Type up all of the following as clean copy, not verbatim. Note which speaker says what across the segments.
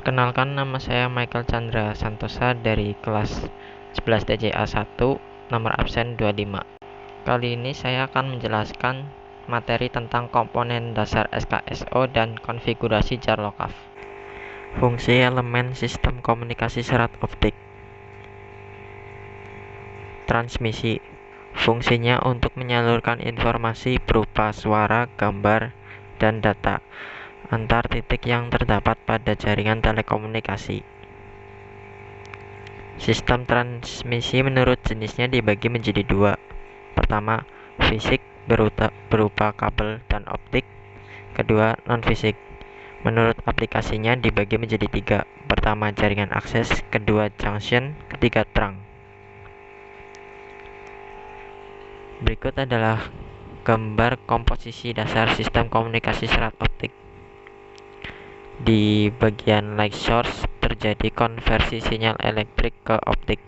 Speaker 1: Perkenalkan, nama saya Michael Chandra Santosa dari kelas 11 DJA 1, nomor absen 25. Kali ini saya akan menjelaskan materi tentang komponen dasar SKSO dan konfigurasi jar lockup. Fungsi elemen sistem komunikasi serat optik. Transmisi. Fungsinya untuk menyalurkan informasi berupa suara, gambar, dan data antar titik yang terdapat pada jaringan telekomunikasi. Sistem transmisi menurut jenisnya dibagi menjadi dua. Pertama, fisik berupa kabel dan optik. Kedua, non-fisik. Menurut aplikasinya dibagi menjadi tiga. Pertama, jaringan akses. Kedua, junction. Ketiga, trunk. Berikut adalah gambar komposisi dasar sistem komunikasi serat optik. Di bagian light source terjadi konversi sinyal elektrik ke optik,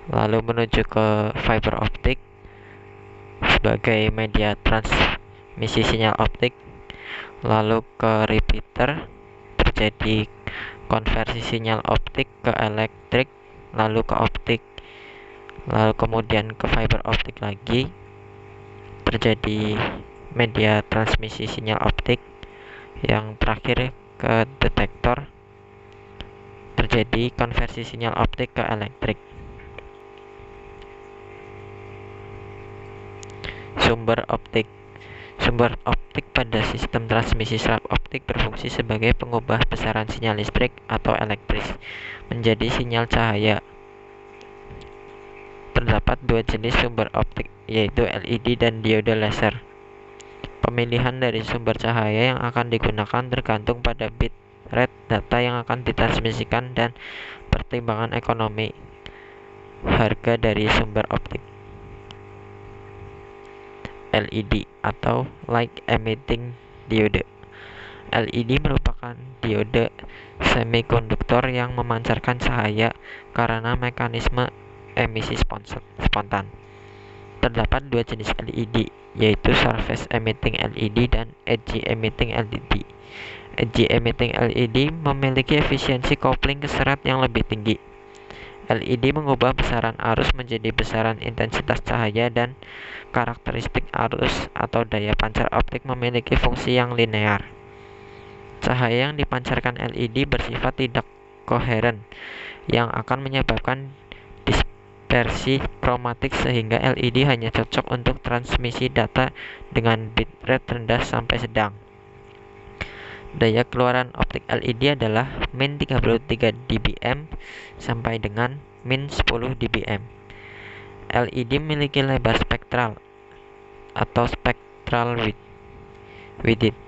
Speaker 1: lalu menuju ke fiber optik sebagai media transmisi sinyal optik, lalu ke repeater terjadi konversi sinyal optik ke elektrik, lalu ke optik, lalu kemudian ke fiber optik lagi terjadi media transmisi sinyal optik, yang terakhir ke detektor terjadi konversi sinyal optik ke elektrik. Sumber optik. Sumber optik pada sistem transmisi serat optik berfungsi sebagai pengubah besaran sinyal listrik atau elektris menjadi sinyal cahaya. Terdapat dua jenis sumber optik, yaitu LED dan diode laser. Pemilihan dari sumber cahaya yang akan digunakan tergantung pada bit rate data yang akan ditransmisikan dan pertimbangan ekonomi harga dari sumber optik. LED atau light emitting diode. LED merupakan diode semikonduktor yang memancarkan cahaya karena mekanisme emisi spontan. Terdapat dua jenis LED, yaitu surface emitting LED dan edge emitting LED. Edge emitting LED memiliki efisiensi kopling ke serat yang lebih tinggi. LED mengubah besaran arus menjadi besaran intensitas cahaya, dan karakteristik arus atau daya pancar optik memiliki fungsi yang linear. Cahaya yang dipancarkan LED bersifat tidak koheren, yang akan menyebabkan dispersi kromatik sehingga LED hanya cocok untuk transmisi data dengan bitrate rendah sampai sedang. Daya keluaran optik LED adalah min 33 dBm sampai dengan min 10 dBm. LED memiliki lebar spektral atau spectral width 30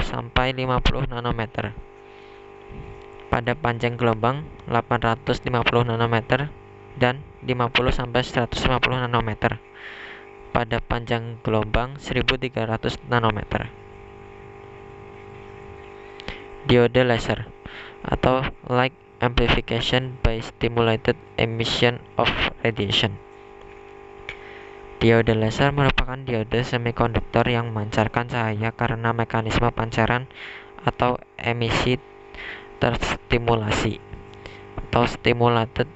Speaker 1: sampai 50 nanometer. Pada panjang gelombang 850 nanometer dan 50 sampai 150 nanometer. Pada panjang gelombang 1300 nanometer. Diode laser atau light amplification by stimulated emission of radiation. Diode laser merupakan diode semikonduktor yang memancarkan cahaya karena mekanisme pancaran atau emisi terstimulasi atau stimulated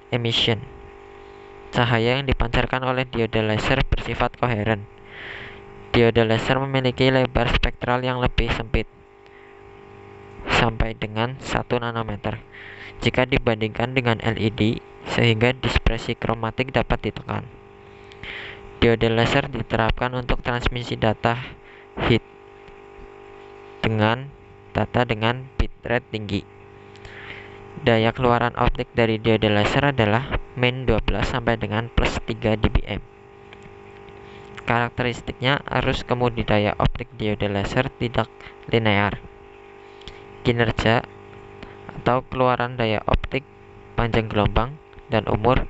Speaker 1: emission. Cahaya yang dipancarkan oleh diode laser bersifat koheren. Diode laser memiliki lebar spektral yang lebih sempit, sampai dengan 1 nanometer jika dibandingkan dengan LED, sehingga dispersi kromatik dapat ditekan. Diode laser diterapkan untuk transmisi data dengan bitrate tinggi. Daya keluaran optik dari diode laser adalah min 12 sampai dengan plus 3 dBm. Karakteristiknya, arus kemudi daya optik diode laser tidak linear. Kinerja atau keluaran daya optik, panjang gelombang, dan umur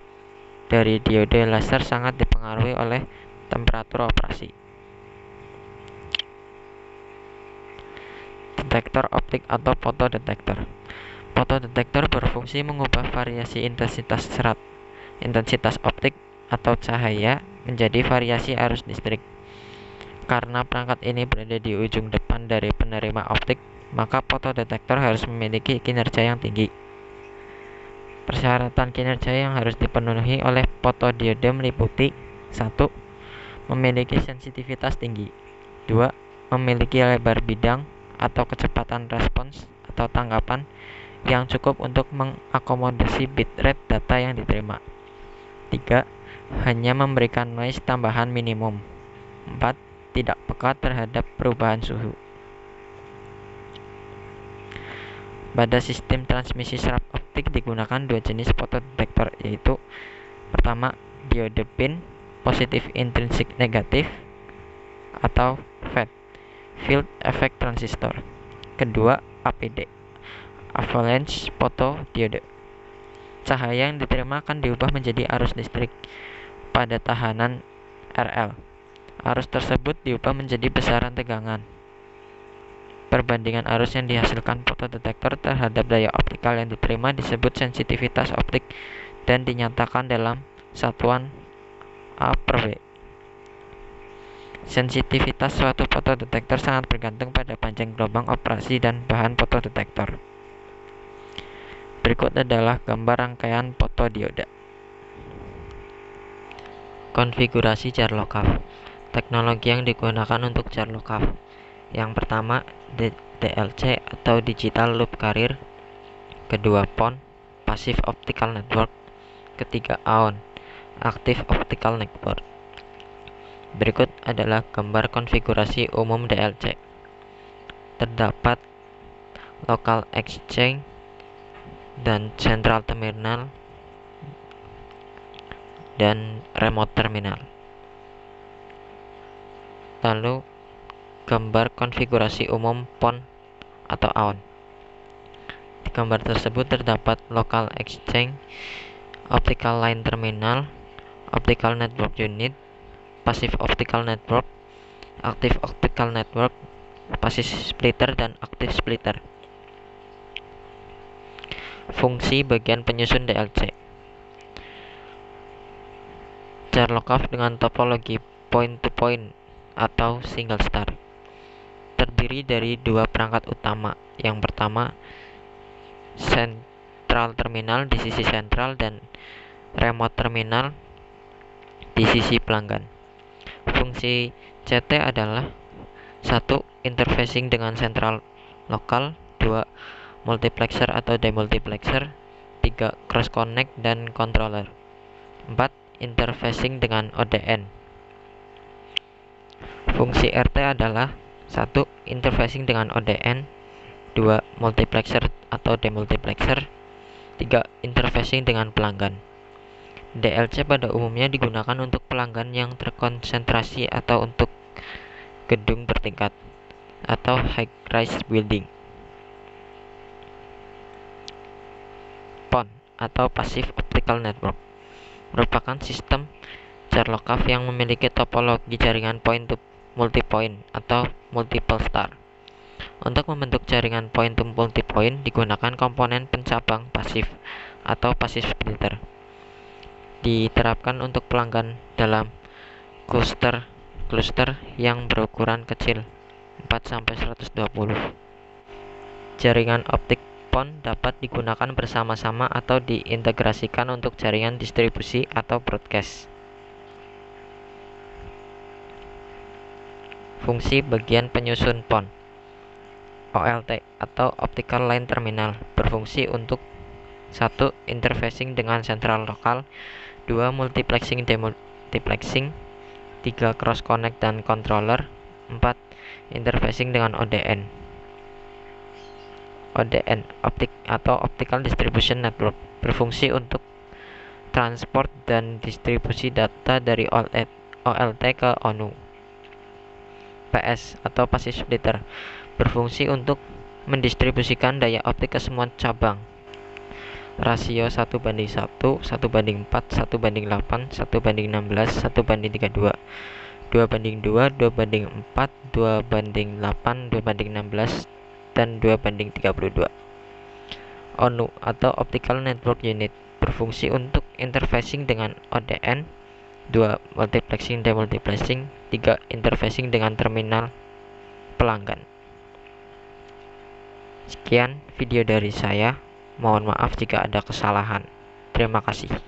Speaker 1: dari diode laser sangat dipengaruhi oleh temperatur operasi. Detektor optik atau fotodetektor. Fotodetektor berfungsi mengubah variasi intensitas optik atau cahaya menjadi variasi arus listrik. Karena perangkat ini berada di ujung depan dari penerima optik, maka fotodetektor harus memiliki kinerja yang tinggi. Persyaratan kinerja yang harus dipenuhi oleh fotodiode meliputi 1. Memiliki sensitivitas tinggi. 2. Memiliki lebar bidang atau kecepatan respons atau tangkapan yang cukup untuk mengakomodasi bitrate data yang diterima. 3. Hanya memberikan noise tambahan minimum. 4. Tidak peka terhadap perubahan suhu. Pada sistem transmisi serap optik digunakan dua jenis fotodetektor, yaitu pertama diode pin positif intrinsik negatif atau FET field effect transistor. Kedua APD avalanche photodiode. Cahaya yang diterima akan diubah menjadi arus listrik pada tahanan RL. Arus tersebut diubah menjadi besaran tegangan. Perbandingan arus yang dihasilkan fotodetektor terhadap daya optikal yang diterima disebut sensitivitas optik dan dinyatakan dalam satuan A/V. Sensitivitas suatu fotodetektor sangat bergantung pada panjang gelombang operasi dan bahan fotodetektor. Berikut adalah gambar rangkaian fotodioda. Konfigurasi jar lokal. Teknologi yang digunakan untuk jar lokal. Yang pertama, DLC atau Digital Loop Carrier. Kedua, PON, Passive Optical Network. Ketiga, AON, Active Optical Network. Berikut adalah gambar konfigurasi umum DLC. Terdapat local exchange dan central terminal dan remote terminal. Lalu gambar konfigurasi umum PON atau AON. Di gambar tersebut terdapat local exchange, optical line terminal, optical network unit, passive optical network, active optical network, passive splitter, dan active splitter. Fungsi bagian penyusun DLC. Jar lokal dengan topologi point-to-point atau single star terdiri dari dua perangkat utama. Yang pertama, central terminal di sisi sentral dan remote terminal di sisi pelanggan. Fungsi CT adalah 1. Interfacing dengan sentral lokal. 2. Multiplexer atau demultiplexer. 3. Cross connect dan controller. 4. Interfacing dengan ODN. Fungsi RT adalah 1. Interfacing dengan ODN. 2. Multiplexer atau demultiplexer. 3. Interfacing dengan pelanggan. DLC pada umumnya digunakan untuk pelanggan yang terkonsentrasi atau untuk gedung bertingkat atau high-rise building. PON atau Passive Optical Network merupakan sistem jar lokal yang memiliki topologi jaringan point to multipoint atau multiple star. Untuk membentuk jaringan point to multipoint digunakan komponen pencabang pasif atau passive splitter. Diterapkan untuk pelanggan dalam cluster yang berukuran kecil 4-120. Jaringan optik PON dapat digunakan bersama-sama atau diintegrasikan untuk jaringan distribusi atau broadcast. Fungsi bagian penyusun PON. OLT atau Optical Line Terminal berfungsi untuk 1. Interfacing dengan sentral lokal. 2. Multiplexing demultiplexing. 3. Cross connect dan controller. 4. Interfacing dengan ODN. ODN atau Optical Distribution Network berfungsi untuk transport dan distribusi data dari OLT ke ONU. PS atau Passive Splitter berfungsi untuk mendistribusikan daya optik ke semua cabang. Rasio 1:1, 1:4, 1:8, 1:16, 1:32, 2:2, 2:4, 2:8, 2:16, dan 2:32. ONU atau Optical Network Unit berfungsi untuk interfacing dengan ODN. 2. Multiplexing demultiplexing. 3. Interfacing dengan terminal pelanggan. Sekian video dari saya. Mohon maaf jika ada kesalahan. Terima kasih.